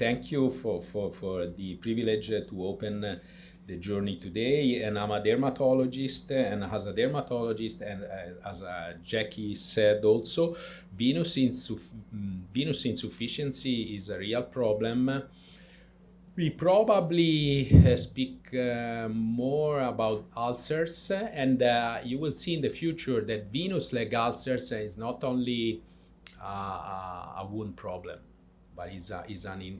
thank you for the privilege to open the journey today. And I'm a dermatologist, and as a dermatologist, and as Jackie said also, venous insufficiency is a real problem. We probably speak more about ulcers, and you will see in the future that venous leg ulcers is not only a wound problem, but is an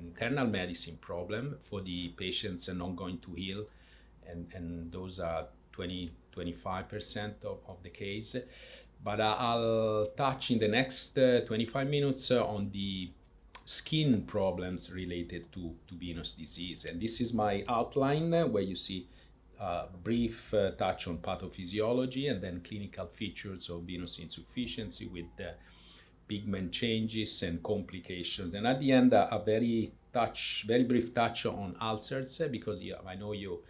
internal medicine problem for the patients not going to heal, and those are 20-25% of the case. But I'll touch in the next 25 minutes on the skin problems related to venous disease. And this is my outline where you see a brief touch on pathophysiology and then clinical features of venous insufficiency with pigment changes and complications. And at the end, a very brief touch on ulcers, because I know you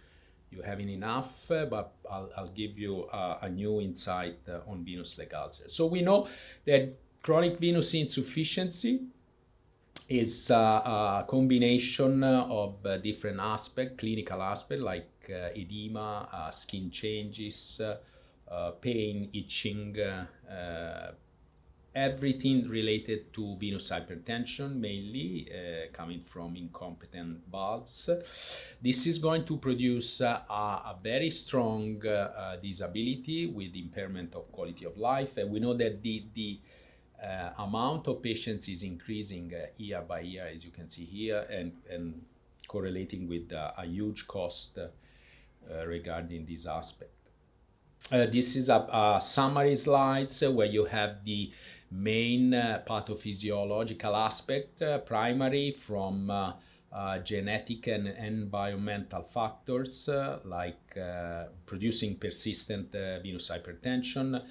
having enough, but I'll give you a new insight on venous leg ulcers. So we know that chronic venous insufficiency is a combination of different aspects, clinical aspects like edema, skin changes, pain, itching, everything related to venous hypertension, mainly coming from incompetent valves. This is going to produce a very strong disability with impairment of quality of life. And we know that the amount of patients is increasing year by year, as you can see here, and correlating with a huge cost regarding this aspect. This is a summary slides where you have the main pathophysiological aspect, primary from genetic and environmental factors like producing persistent venous hypertension,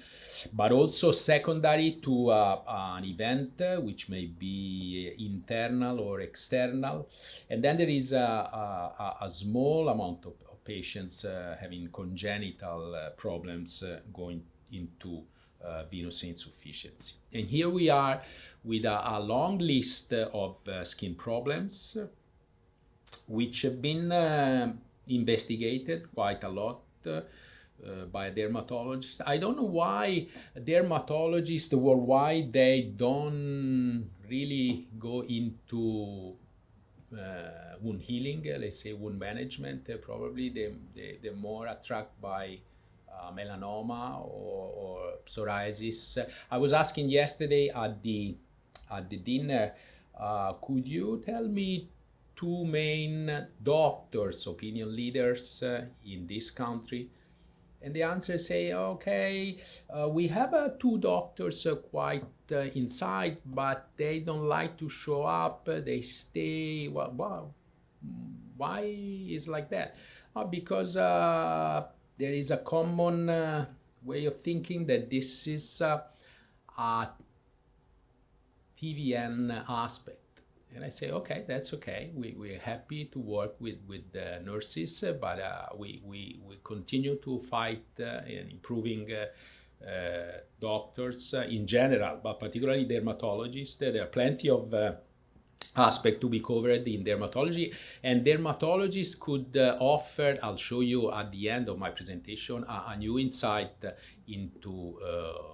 but also secondary to an event which may be internal or external. And then there is a small amount of patients having congenital problems going into venous insufficiency. And here we are with a long list of skin problems which have been investigated quite a lot by dermatologists. I don't know why dermatologists worldwide, they don't really go into wound healing, let's say wound management. Probably they're more attracted by melanoma or psoriasis. I was asking yesterday at the dinner, could you tell me two main doctors, opinion leaders in this country? And the answer say, okay, we have two doctors quite inside, but they don't like to show up. They stay. Well, why is like that? Because there is a common way of thinking that this is a TVN aspect. And I say, okay, that's okay. We're happy to work with the nurses, but we continue to fight in improving doctors in general, but particularly dermatologists. There are plenty of aspects to be covered in dermatology, and dermatologists could offer, I'll show you at the end of my presentation, a new insight into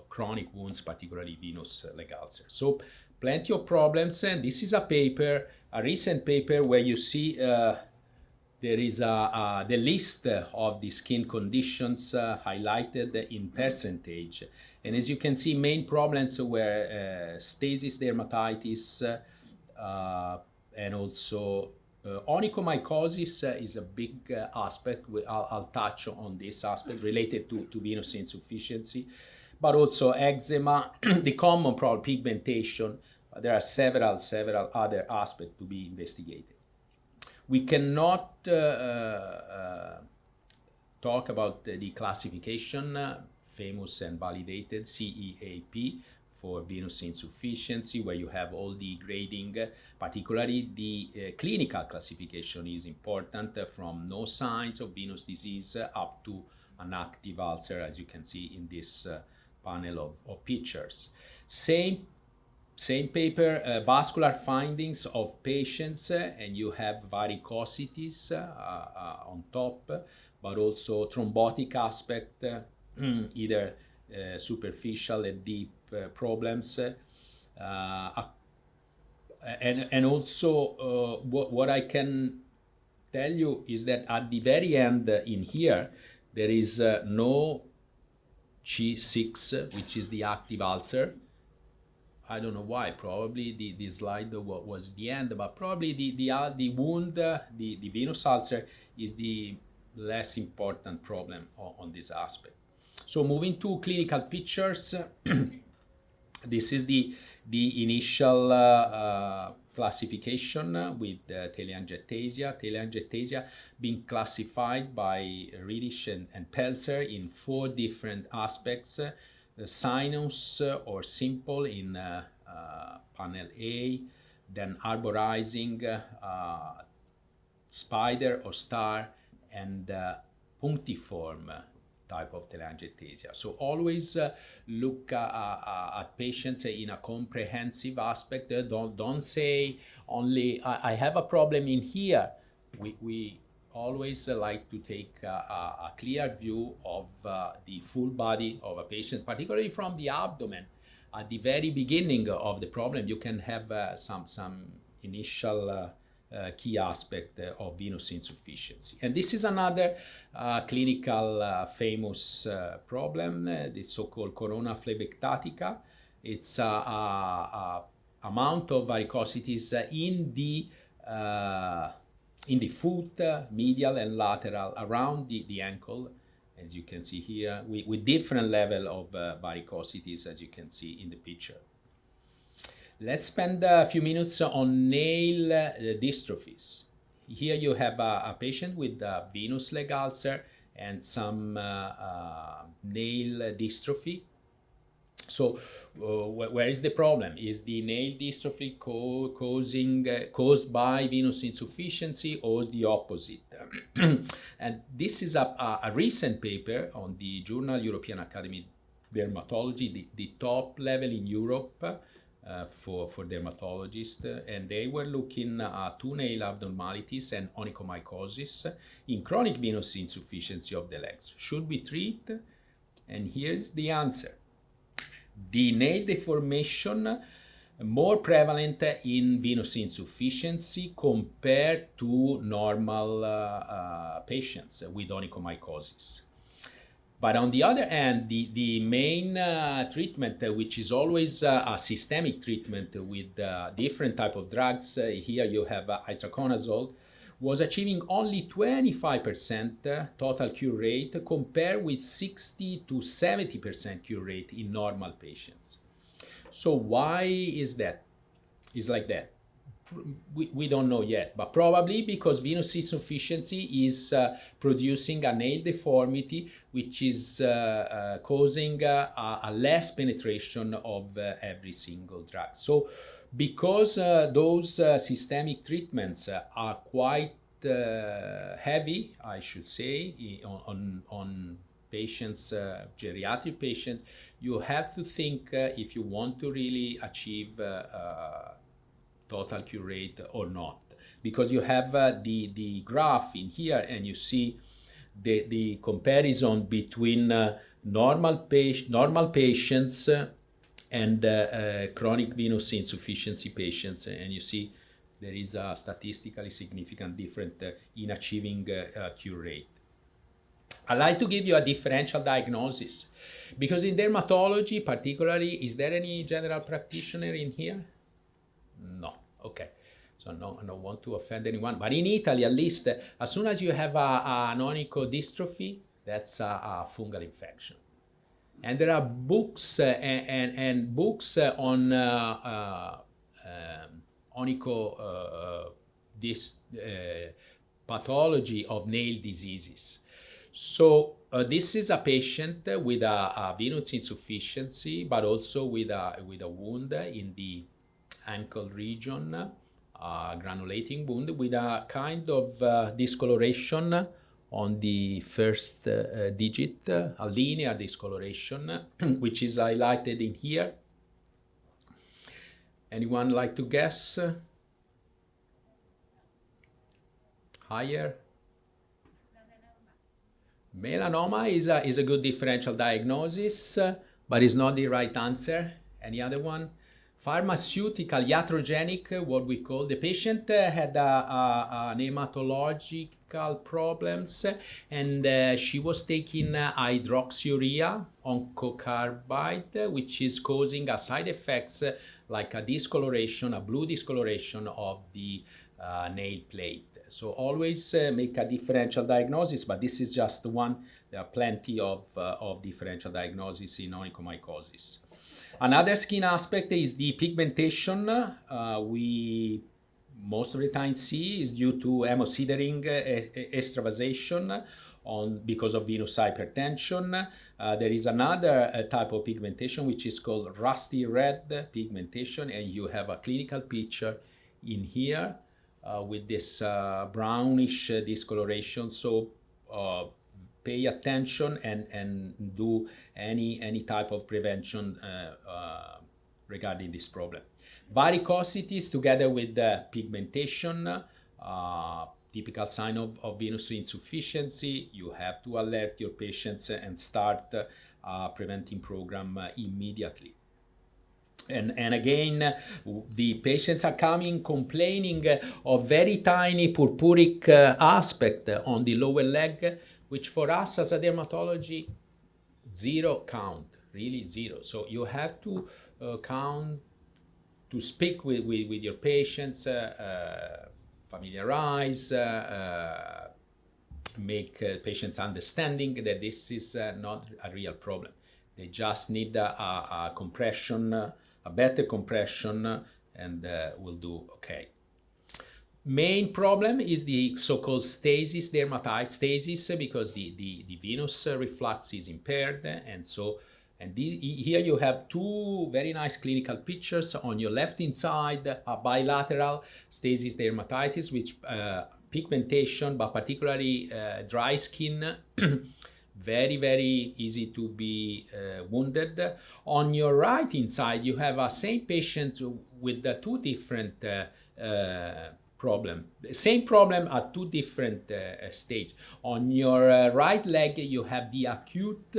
chronic wounds, particularly venous leg ulcers. So plenty of problems, and this is a paper, a recent paper, where you see there is the list of the skin conditions highlighted in percentage. And as you can see, main problems were stasis dermatitis, and also onychomycosis is a big aspect. I'll touch on this aspect related to venous insufficiency, but also eczema, the common problem, pigmentation. There are several other aspects to be investigated. We cannot talk about the classification, famous and validated CEAP for venous insufficiency, where you have all the grading. Particularly the clinical classification is important, from no signs of venous disease up to an active ulcer, as you can see in this panel of pictures. Same Same paper, vascular findings of patients, and you have varicosities on top, but also thrombotic aspect, either superficial and deep problems. And also what I can tell you is that at the very end in here, there is no G6, which is the active ulcer. I don't know why. Probably the slide was the end, but probably the wound, the venous ulcer, is the less important problem on this aspect. So moving to clinical pictures, this is the initial classification with telangiectasia. Telangiectasia being classified by Riedisch and Pelzer in 4 different aspects. Sinus or simple in panel A, then arborizing, spider or star, and punctiform type of telangiectasia. So always look at patients in a comprehensive aspect. Don't say only I have a problem in here. We always like to take a clear view of the full body of a patient, particularly from the abdomen. At the very beginning of the problem, you can have some initial key aspect of venous insufficiency. And this is another clinical famous problem, the so-called corona phlebectatica. It's amount of varicosities in the foot, medial and lateral, around the ankle, as you can see here, with different level of varicosities, as you can see in the picture. Let's spend a few minutes on nail dystrophies. Here you have a patient with a venous leg ulcer and some nail dystrophy. So where is the problem? Is the nail dystrophy caused by venous insufficiency, or is the opposite? And this is a recent paper on the journal European Academy of Dermatology, the top level in Europe for dermatologists, and they were looking at 2 nail abnormalities and onychomycosis in chronic venous insufficiency of the legs. Should we treat? And here's the answer. The nail deformation more prevalent in venous insufficiency compared to normal patients with onychomycosis. But on the other hand, the main treatment, which is always a systemic treatment with different type of drugs, here you have itraconazole, was achieving only 25% total cure rate compared with 60 to 70% cure rate in normal patients. So why is that? It's like that. We don't know yet, but probably because venous insufficiency is producing a nail deformity, which is causing a less penetration of every single drug. So because those systemic treatments are quite heavy, I should say, on patients, geriatric patients, you have to think if you want to really achieve total cure rate or not, because you have the graph in here and you see the comparison between normal patients and chronic venous insufficiency patients, and you see there is a statistically significant difference in achieving cure rate. I like to give you a differential diagnosis, because in dermatology particularly, is there any general practitioner in here? No. Okay. So no, I don't want to offend anyone, but in Italy, at least, as soon as you have an onychodystrophy, that's a fungal infection. And there are books and books on pathology of nail diseases. So this is a patient with a venous insufficiency, but also with a wound in the ankle region, granulating wound with a kind of discoloration on the first digit, a linear discoloration, which is highlighted in here. Anyone like to guess? Higher? Melanoma is a good differential diagnosis, but is not the right answer. Any other one? Pharmaceutical, iatrogenic, what we call. The patient had an hematological problems, and she was taking hydroxyurea oncocarbide, which is causing a side effects like a discoloration, a blue discoloration of the nail plate. So always make a differential diagnosis, but this is just one. There are plenty of differential diagnoses in onychomycosis. Another skin aspect is the pigmentation. We most of the time see is due to hemosiderin extravasation because of venous hypertension. There is another type of pigmentation which is called rusty red pigmentation, and you have a clinical picture in here with this brownish discoloration. So pay attention and do any type of prevention regarding this problem. Varicosities together with the pigmentation, typical sign of venous insufficiency. You have to alert your patients and start a preventing program immediately. And again, the patients are coming complaining of very tiny purpuric aspect on the lower leg, which for us as a dermatology, zero count, really zero. So you have to count, to speak with your patients, familiarize, make patients understanding that this is not a real problem. They just need a compression, a better compression, and will do okay. Main problem is the so-called stasis dermatitis, stasis, because the venous reflux is impaired, and so here you have two very nice clinical pictures. On your left hand side, a bilateral stasis dermatitis, which pigmentation, but particularly dry skin. Very easy to be wounded. On your right hand side, you have a same patient with the two different problem. Same problem at two different stage. On your right leg, you have the acute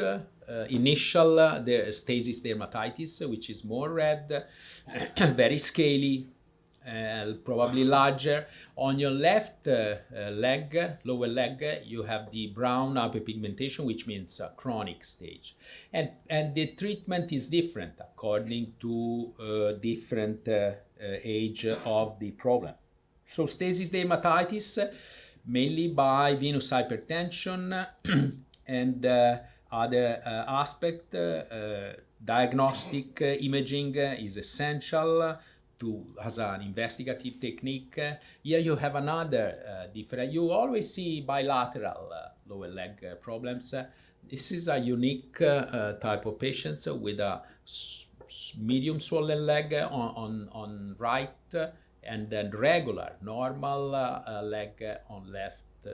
initial stasis dermatitis, which is more red, very scaly, probably larger. On your left leg, lower leg, you have the brown hyperpigmentation, which means chronic stage. And the treatment is different according to different age of the problem. So stasis dermatitis, mainly by venous hypertension and other aspect. Diagnostic imaging is essential as an investigative technique. Here you have another different. You always see bilateral lower leg problems. This is a unique type of patients with a medium swollen leg on right, and then regular normal leg on left,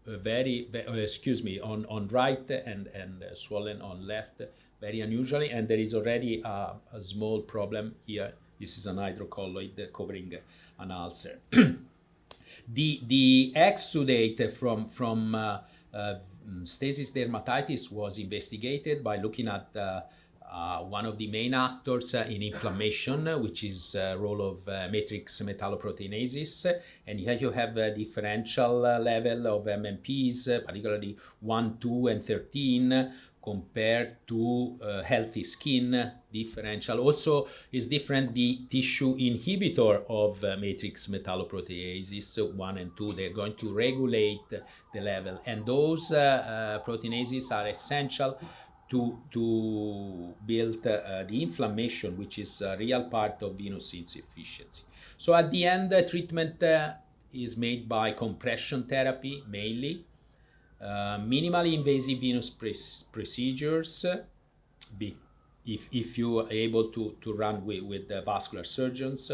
on right and swollen on left, very unusually. And there is already a small problem here. This is an hydrocolloid covering an ulcer. The exudate from stasis dermatitis was investigated by looking at one of the main actors in inflammation, which is role of matrix metalloproteinases. And here you have a differential level of MMPs, particularly 1, 2, and 13, compared to healthy skin differential. Also is different the tissue inhibitor of matrix metalloproteinases 1 and 2. They're going to regulate the level, and those proteinases are essential to build the inflammation, which is a real part of venous insufficiency. So at the end, treatment is made by compression therapy mainly, minimally invasive venous procedures, if you are able to run with vascular surgeons.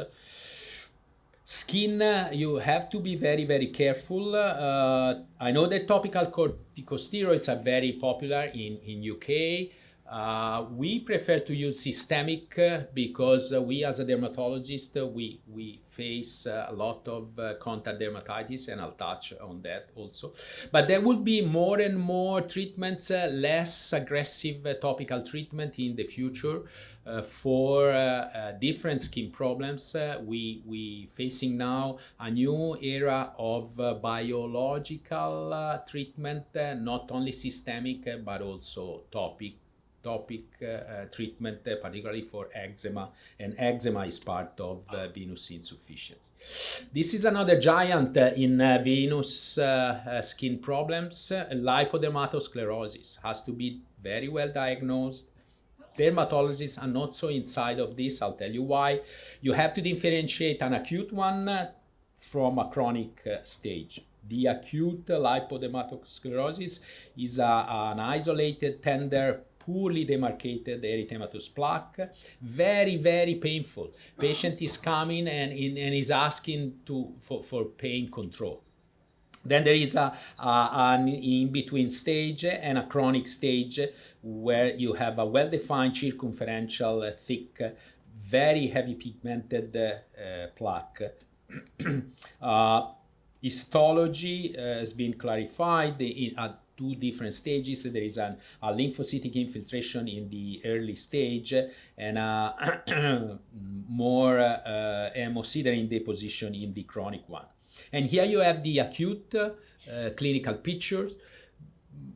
Skin, you have to be very careful. I know that topical corticosteroids are very popular in UK. We prefer to use systemic because we as a dermatologist, we face a lot of contact dermatitis, and I'll touch on that also. But there will be more and more treatments, less aggressive topical treatment in the future for different skin problems. We facing now a new era of biological treatment, not only systemic but also topic treatment, particularly for eczema, and eczema is part of venous insufficiency. This is another giant in venous skin problems. Lipodermatosclerosis has to be very well diagnosed. Dermatologists are not so inside of this. I'll tell you why. You have to differentiate an acute one from a chronic stage. The acute lipodermatosclerosis is an isolated, tender, poorly demarcated erythematous plaque, very, very painful. Patient is coming and is asking for pain control. Then there is an in-between stage and a chronic stage where you have a well-defined circumferential, thick, very heavy pigmented plaque. Histology has been clarified at two different stages. There is a lymphocytic infiltration in the early stage and a more hemosiderin deposition in the chronic one. And here you have the acute clinical pictures,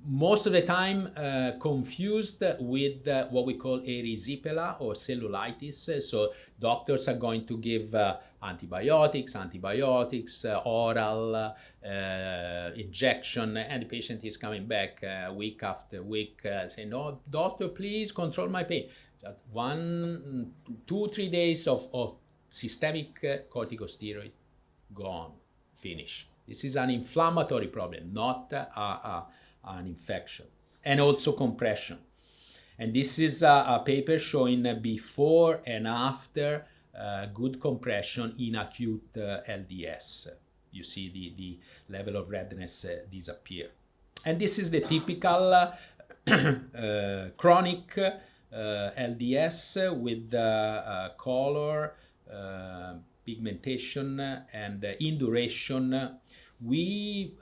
most of the time confused with what we call erysipelas or cellulitis. So doctors are going to give antibiotics, oral injection, and the patient is coming back week after week saying, "No, doctor, please control my pain." Just 1, 2, 3 days of systemic corticosteroid, gone, finish. This is an inflammatory problem, not an infection, and also compression. And this is a paper showing before and after good compression in acute LDS. You see the level of redness disappear. And this is the typical chronic LDS with color, pigmentation, and induration.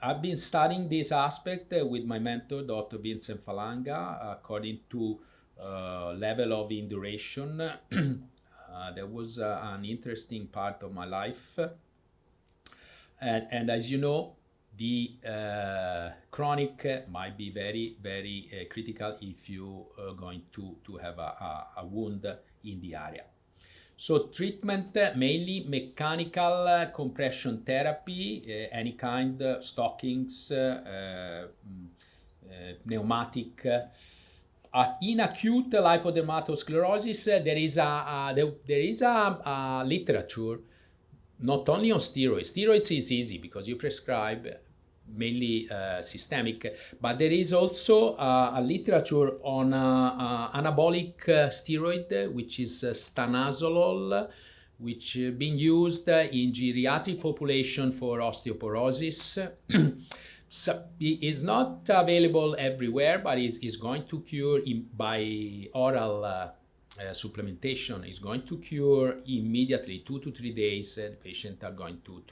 I've been studying this aspect with my mentor, Dr. Vincent Falanga, according to level of induration. That was an interesting part of my life. And as you know, the chronic might be very, very critical if you are going to have a wound in the area. So treatment, mainly mechanical compression therapy, any kind, stockings, pneumatic. In acute lipodermatosclerosis, there is a literature, not only on steroids. Steroids is easy because you prescribe mainly systemic, but there is also a literature on anabolic steroid, which is stanozolol, which being used in geriatric population for osteoporosis. So it is not available everywhere, but is going to cure by oral supplementation. Is going to cure immediately, 2 to 3 days. The patient are going to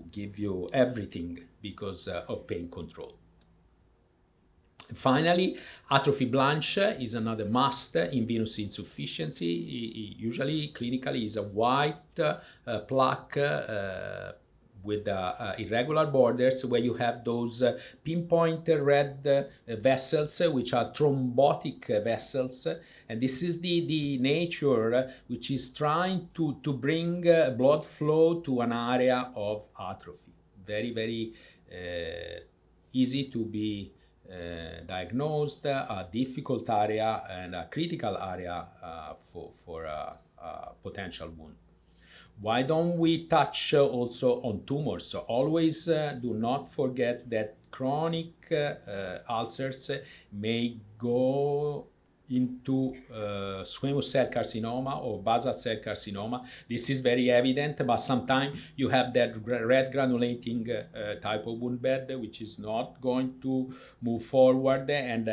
give you everything because of pain control. Finally, atrophy blanche is another must in venous insufficiency. Usually, clinically, is a white plaque with irregular borders where you have those pinpoint red vessels, which are thrombotic vessels. And this is the nature which is trying to bring blood flow to an area of atrophy. Very, very easy to be diagnosed, a difficult area and a critical area for a potential wound. Why don't we touch also on tumors? So always do not forget that chronic ulcers may go into squamous cell carcinoma or basal cell carcinoma. This is very evident, but sometimes you have that red granulating type of wound bed which is not going to move forward, and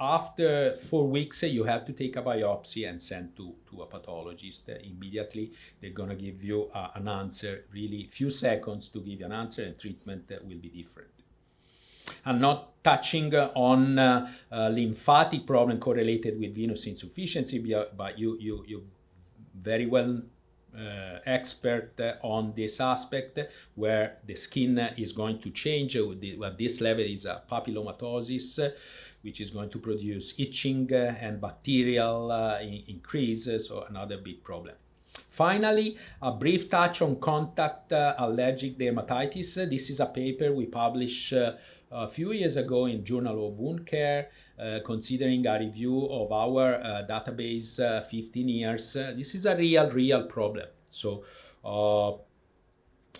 after 4 weeks, you have to take a biopsy and send to a pathologist immediately. They're going to give you an answer, really few seconds to give you an answer, and treatment will be different. I'm not touching on lymphatic problem correlated with venous insufficiency, but you very well expert on this aspect, where the skin is going to change. At this level is a papillomatosis, which is going to produce itching and bacterial increase, so another big problem. Finally, a brief touch on contact allergic dermatitis. This is a paper we published a few years ago in Journal of Wound Care, considering a review of our database 15 years. This is a real problem. So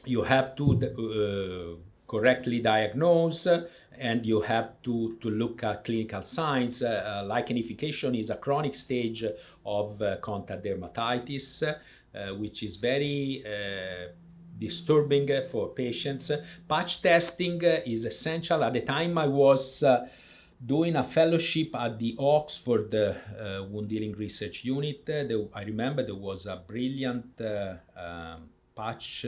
you have to correctly diagnose, and you have to look at clinical signs. Lichenification is a chronic stage of contact dermatitis, which is very disturbing for patients. Patch testing is essential. At the time I was doing a fellowship at the Oxford Wound Healing Research Unit. I remember there was a brilliant patch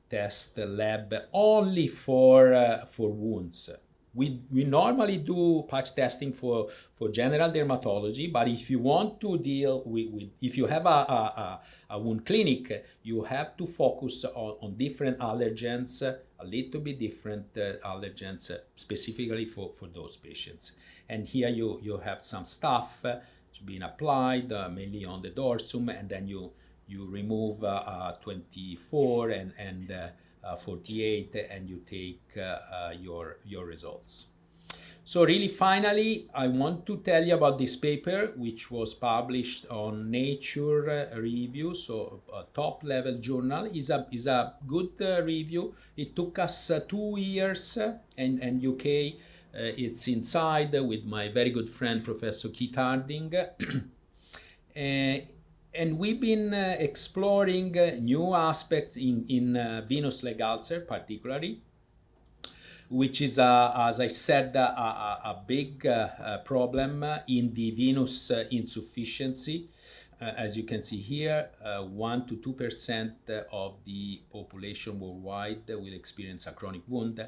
test lab only for wounds. We normally do patch testing for general dermatology, but if you want to deal with if you have a wound clinic, you have to focus on different allergens, a little bit different allergens specifically for those patients. And here you have some stuff being applied mainly on the dorsum, and then you remove 24 and 48, and you take your results. So really, finally, I want to tell you about this paper, which was published on Nature Review, so a top-level journal. Is a good review. It took us 2 years, and UK. It's inside with my very good friend Professor Keith Harding. And we've been exploring new aspects in venous leg ulcer particularly, which is, as I said, a big problem in the venous insufficiency. As you can see here, 1 to 2% of the population worldwide will experience a chronic wound.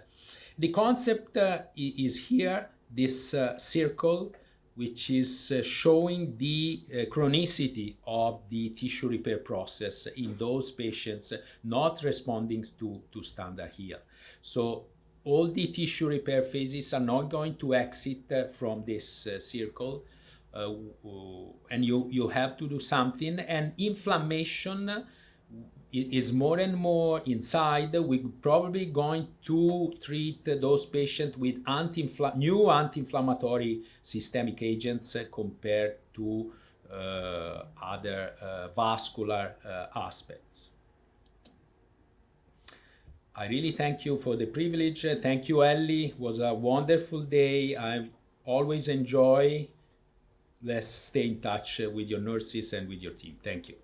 The concept is here, this circle, which is showing the chronicity of the tissue repair process in those patients not responding to standard heal. So all the tissue repair phases are not going to exit from this circle, and you have to do something. And inflammation is more and more inside. We're probably going to treat those patients with new anti-inflammatory systemic agents compared to other vascular aspects. I really thank you for the privilege. Thank you, Ellie. It was a wonderful day. I always enjoy. Let's stay in touch with your nurses and with your team. Thank you.